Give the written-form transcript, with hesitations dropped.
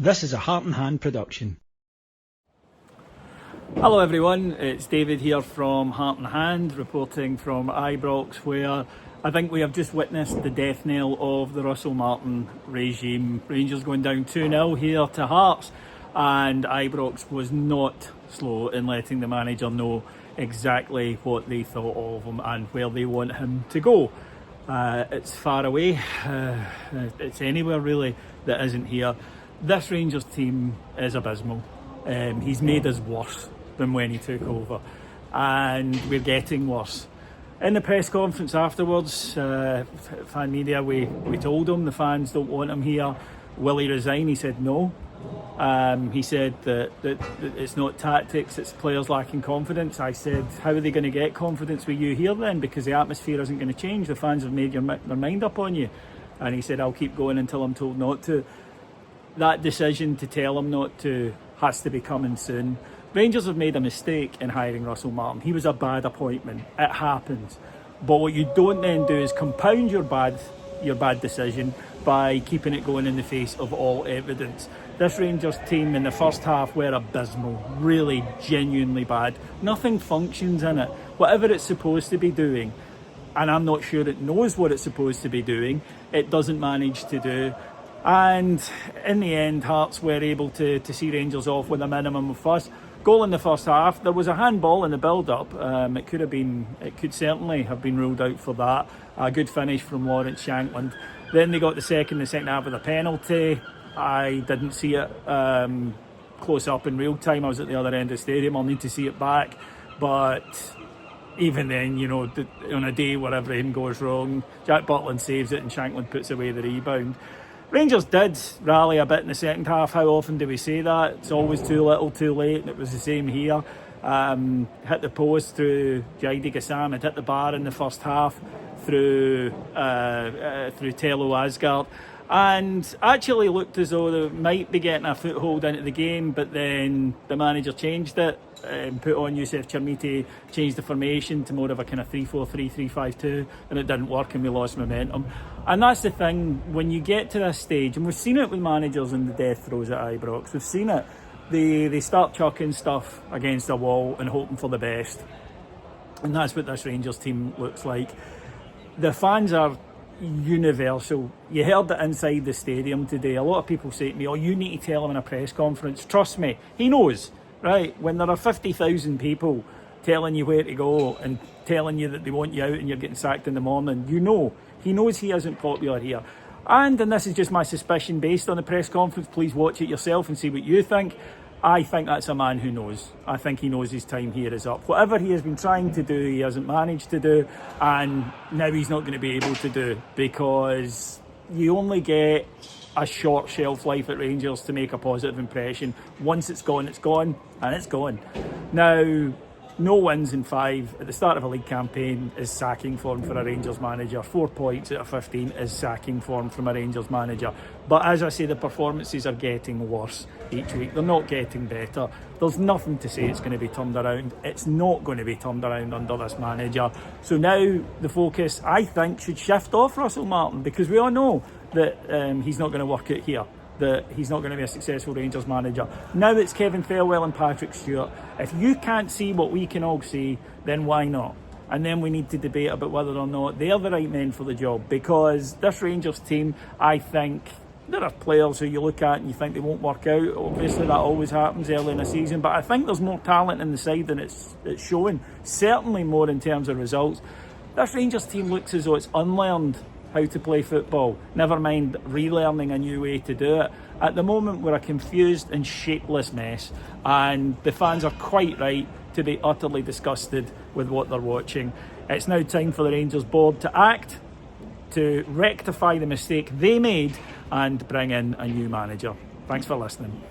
This is a Heart and Hand production. Hello everyone, it's David here from Heart and Hand, reporting from Ibrox, where I think we have just witnessed the death knell of the Russell Martin regime. Rangers going down 2-0 here to Hearts, and Ibrox was not slow in letting the manager know exactly what they thought of him and where they want him to go. It's far away, it's anywhere really that isn't here. This Rangers team is abysmal. He's made us worse than when he took over, and we're getting worse. In the press conference afterwards, fan media, we told him the fans don't want him here. Will he resign? He said no. He said that it's not tactics, it's players lacking confidence. I said, how are they going to get confidence with you here then? Because the atmosphere isn't going to change. The fans have made their mind up on you. And he said, I'll keep going until I'm told not to. That decision to tell him not to has to be coming soon. Rangers have made a mistake in hiring Russell Martin. He was a bad appointment. It happens. But what you don't then do is compound your bad decision by keeping it going in the face of all evidence. This Rangers team in the first half were abysmal, really genuinely bad. Nothing functions in it. Whatever it's supposed to be doing, and I'm not sure it knows what it's supposed to be doing, it doesn't manage to do. And in the end, Hearts were able to see Rangers off with a minimum of fuss. Goal in the first half. There was a handball in the build-up. It could certainly have been ruled out for that. A good finish from Lawrence Shankland. Then they got the second half with a penalty. I didn't see it close up in real time. I was at the other end of the stadium. I'll need to see it back. But even then, you know, on a day where everything goes wrong, Jack Butland saves it and Shankland puts away the rebound. Rangers did rally a bit in the second half. How often do we say that? It's always too little, too late, and it was the same here. Hit the post through Jaidi Gassam, had hit the bar in the first half through Tello Asgard, and actually looked as though they might be getting a foothold into the game, but then the manager changed it, put on Youssef Chermiti, changed the formation to more of a kind of 3-4-3, 3-5-2, and it didn't work and we lost momentum. And that's the thing, when you get to this stage, and we've seen it with managers in the death throes at Ibrox, we've seen it, they start chucking stuff against a wall and hoping for the best. And that's what this Rangers team looks like. The fans are universal. You heard it inside the stadium today. A lot of people say to me, oh, you need to tell him in a press conference. Trust me, he knows, right? When there are 50,000 people telling you where to go and telling you that they want you out and you're getting sacked in the morning, you know. He knows he isn't popular here. And this is just my suspicion based on the press conference, please watch it yourself and see what you think. I think that's a man who knows. I think he knows his time here is up. Whatever he has been trying to do, he hasn't managed to do, and now he's not going to be able to do, because you only get a short shelf life at Rangers to make a positive impression. Once it's gone, and it's gone. Now, no wins in 5 at the start of a league campaign is sacking form for a Rangers manager. 4 points out of 15 is sacking form from a Rangers manager. But as I say, the performances are getting worse each week. They're not getting better. There's nothing to say it's going to be turned around. It's not going to be turned around under this manager. So now the focus, I think, should shift off Russell Martin, because we all know that he's not going to work out here, that he's not going to be a successful Rangers manager. Now it's Kevin Thelwell and Patrick Stewart. If you can't see what we can all see, then why not? And then we need to debate about whether or not they're the right men for the job, because this Rangers team, I think, there are players who you look at and you think they won't work out. Obviously that always happens early in the season, but I think there's more talent in the side than it's showing. Certainly more in terms of results. This Rangers team looks as though it's unlearned how to play football, never mind relearning a new way to do it. At the moment we're a confused and shapeless mess, and the fans are quite right to be utterly disgusted with what they're watching. It's now time for the Rangers board to act, to rectify the mistake they made and bring in a new manager. Thanks for listening.